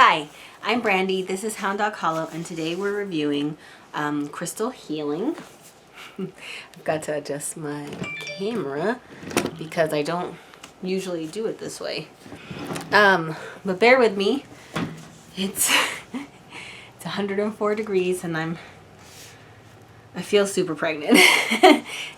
Hi, I'm Brandy. This is Hound Dog Hollow, and today we're reviewing crystal healing. I've got to adjust my camera because I don't usually do it this way. But bear with me. It's it's 104 degrees, and I feel super pregnant.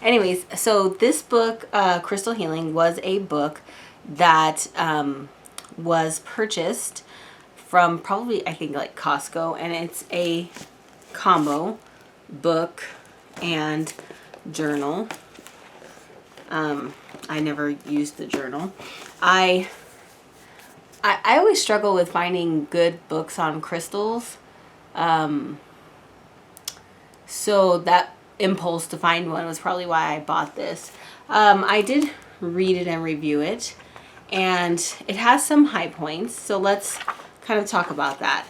Anyways, so this book, Crystal Healing, was a book that was purchased from probably, I think, like Costco, and it's a combo book and journal. I never used the journal. I always struggle with finding good books on crystals. So that impulse to find one was probably why I bought this. I did read it and review it, and it has some high points. So let's kind of talk about that.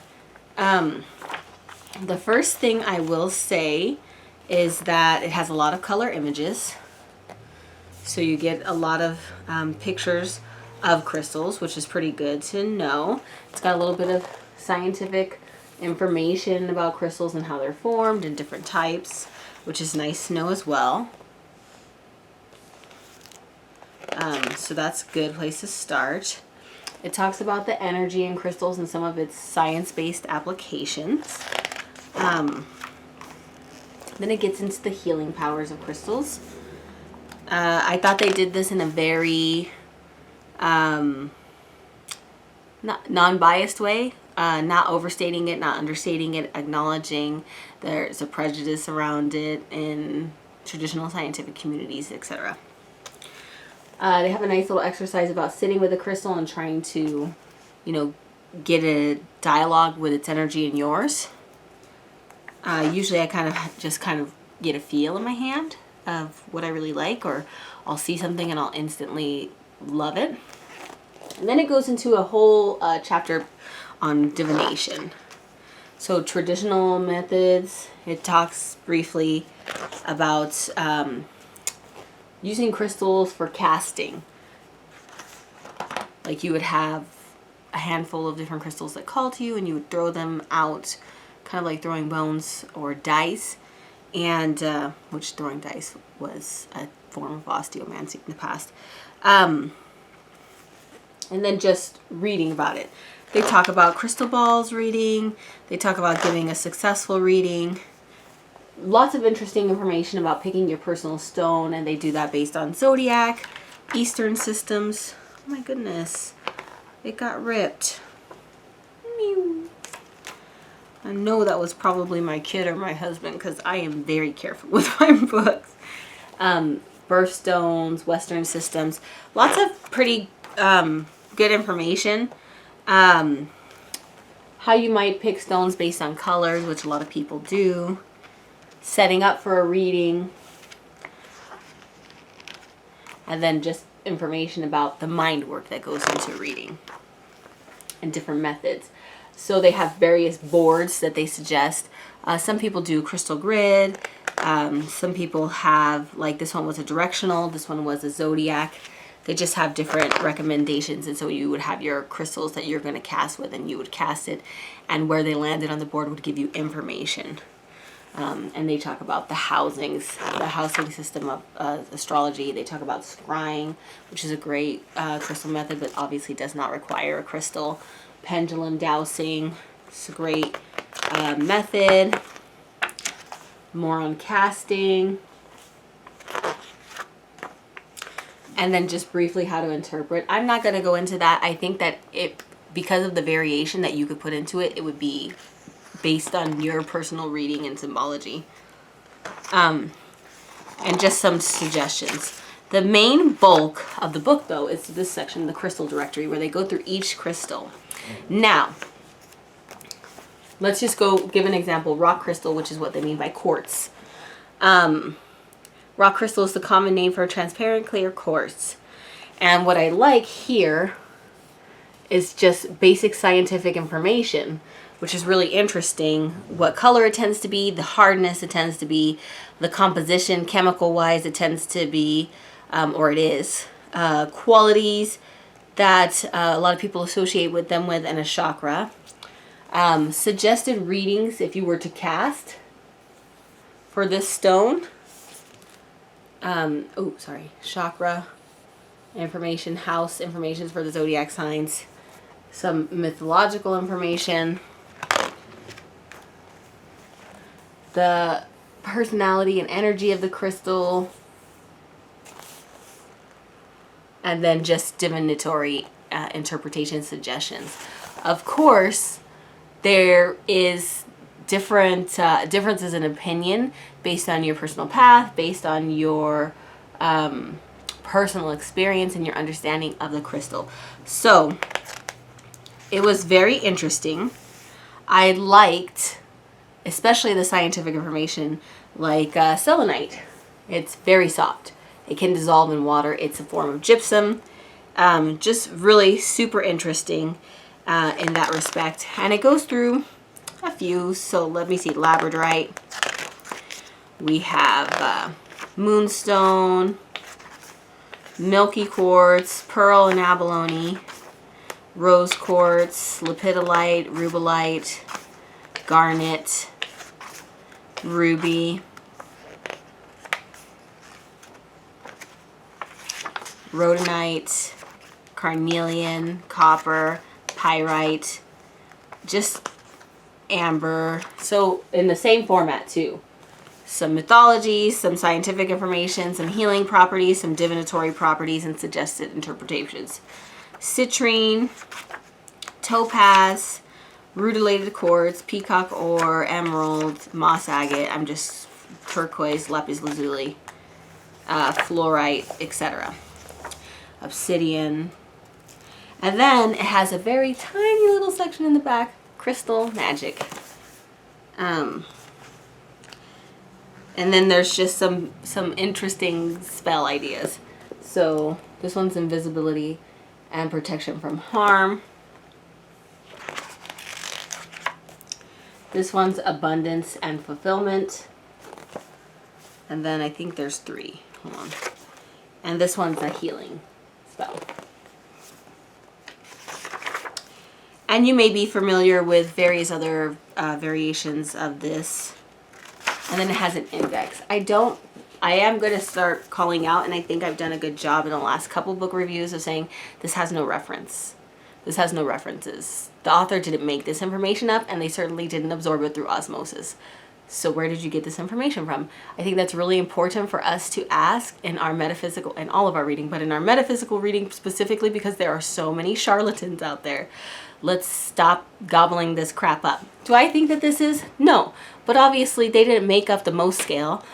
The first thing I will say is that it has a lot of color images. So you get a lot of pictures of crystals, which is pretty good to know. It's got a little bit of scientific information about crystals and how they're formed and different types, which is nice to know as well. So that's a good place to start. It talks about the energy in crystals and some of its science-based applications. Then it gets into the healing powers of crystals. I thought they did this in a very non-biased way, not overstating it, not understating it, acknowledging there's a prejudice around it in traditional scientific communities, etc. They have a nice little exercise about sitting with a crystal and trying to, get a dialogue with its energy and yours. Usually I kind of get a feel in my hand of what I really like, or I'll see something and I'll instantly love it. And then it goes into a whole chapter on divination. So traditional methods, it talks briefly about using crystals for casting. Like you would have a handful of different crystals that call to you, and you would throw them out, kind of like throwing bones or dice, and which throwing dice was a form of osteomancy in the past. And then just reading about it. They talk about crystal balls reading. They talk about giving a successful reading. Lots of interesting information about picking your personal stone, and they do that based on zodiac, Eastern systems. Oh my goodness, it got ripped. Meow. I know that was probably my kid or my husband, because I am very careful with my books. Birthstones, Western systems, lots of pretty good information. How you might pick stones based on colors, which a lot of people do. Setting up for a reading, and then just information about the mind work that goes into reading and different methods. So they have various boards that they suggest. Some people do crystal grid. Some people have, like this one was a directional, this one was a zodiac. They just have different recommendations, and so you would have your crystals that you're going to cast with, and you would cast it, and where they landed on the board would give you information. And they talk about the housing system of astrology. They talk about scrying, which is a great crystal method, but obviously does not require a crystal. Pendulum dowsing, it's a great method. More on casting. And then just briefly how to interpret. I'm not going to go into that. I think that because of the variation that you could put into it, it would be based on your personal reading and symbology. And just some suggestions. The main bulk of the book, though, is this section, the crystal directory, where they go through each crystal. Now, let's just go give an example. Rock crystal, which is what they mean by quartz. Rock crystal is the common name for a transparent, clear quartz. And what I like here is just basic scientific information, which is really interesting. What color it tends to be, the hardness it tends to be, the composition, chemical-wise, it tends to be, or it is, qualities that a lot of people associate with them with, and a chakra. Suggested readings if you were to cast for this stone. Chakra information, house information for the zodiac signs, some mythological information, the personality and energy of the crystal, and then just divinatory interpretation suggestions. Of course, there is differences in opinion based on your personal path, based on your personal experience and your understanding of the crystal. So it was very interesting. I liked, especially the scientific information, like selenite. It's very soft. It can dissolve in water. It's a form of gypsum. Just really super interesting in that respect. And it goes through a few. So let me see. Labradorite. We have moonstone, milky quartz, pearl and abalone, rose quartz, lepidolite, rubellite, garnet, ruby, rhodonite, carnelian, copper, pyrite, just amber. So in the same format too. Some mythology, some scientific information, some healing properties, some divinatory properties, and suggested interpretations. Citrine, topaz, rutilated quartz, peacock ore, emerald, moss agate, turquoise, lapis lazuli, fluorite, etc. Obsidian. And then it has a very tiny little section in the back, crystal magic. And then there's just some interesting spell ideas. So this one's invisibility and protection from harm. This one's abundance and fulfillment. And then I think there's 3. Hold on. And this one's a healing spell. And you may be familiar with various other variations of this. And then it has an index. I am going to start calling out, and I think I've done a good job in the last couple book reviews of saying this has no reference. This has no references. The author didn't make this information up, and they certainly didn't absorb it through osmosis. So where did you get this information from? I think that's really important for us to ask in our metaphysical, in all of our reading, but in our metaphysical reading specifically, because there are so many charlatans out there. Let's stop gobbling this crap up. Do I think that this is? No. But obviously they didn't make up the Mohs scale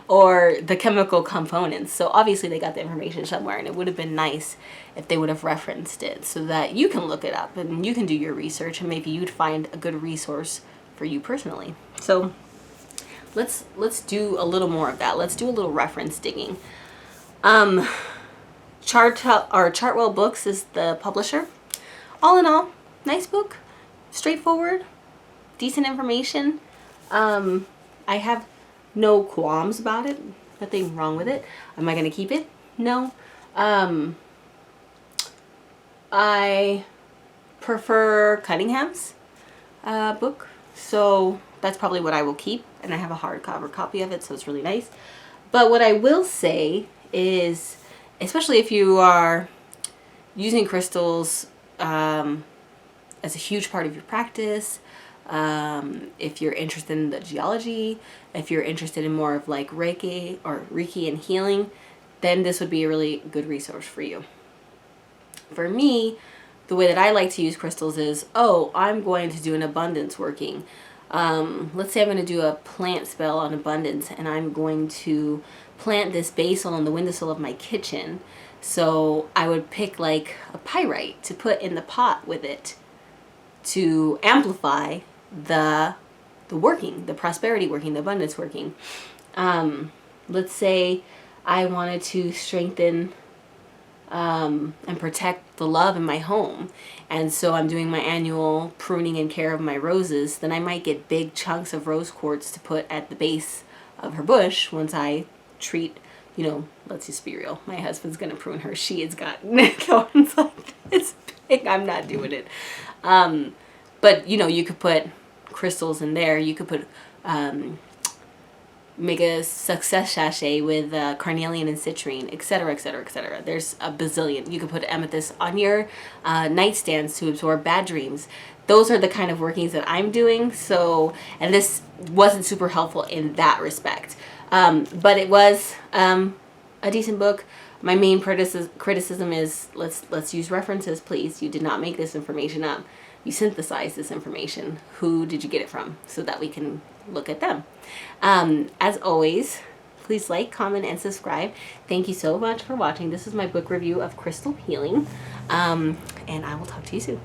or the chemical components. So obviously they got the information somewhere, and it would have been nice if they would have referenced it so that you can look it up and you can do your research, and maybe you'd find a good resource for you personally. So let's do a little more of that. Let's do a little reference digging. Chartwell Books is the publisher. All in all, nice book, straightforward, decent information. I have no qualms about it. Nothing wrong with it. Am I going to keep it? No. I prefer Cunningham's book, so that's probably what I will keep. And I have a hardcover copy of it, so it's really nice. But what I will say is, especially if you are using crystals as a huge part of your practice, if you're interested in the geology, if you're interested in more of like Reiki and healing, then this would be a really good resource for you. For me, the way that I like to use crystals is, I'm going to do an abundance working. Let's say I'm going to do a plant spell on abundance, and I'm going to plant this basil on the windowsill of my kitchen. So I would pick like a pyrite to put in the pot with it to amplify the working, the prosperity working, the abundance working. Let's say I wanted to strengthen and protect the love in my home, and so I'm doing my annual pruning and care of my roses. Then I might get big chunks of rose quartz to put at the base of her bush once I treat, let's just be real. My husband's going to prune her. She has got thorns like this big. I'm not doing it. But, you know, you could put crystals in there. You could put, make a success sachet with carnelian and citrine, etc., etc., etc. There's a bazillion. You could put amethyst on your nightstands to absorb bad dreams. Those are the kind of workings that I'm doing. So, and this wasn't super helpful in that respect. But it was a decent book. My main criticism is let's use references, please. You did not make this information up. You synthesized this information. Who did you get it from? So that we can look at them. As always, please like, comment, and subscribe. Thank you so much for watching. This is my book review of Crystal Healing. And I will talk to you soon.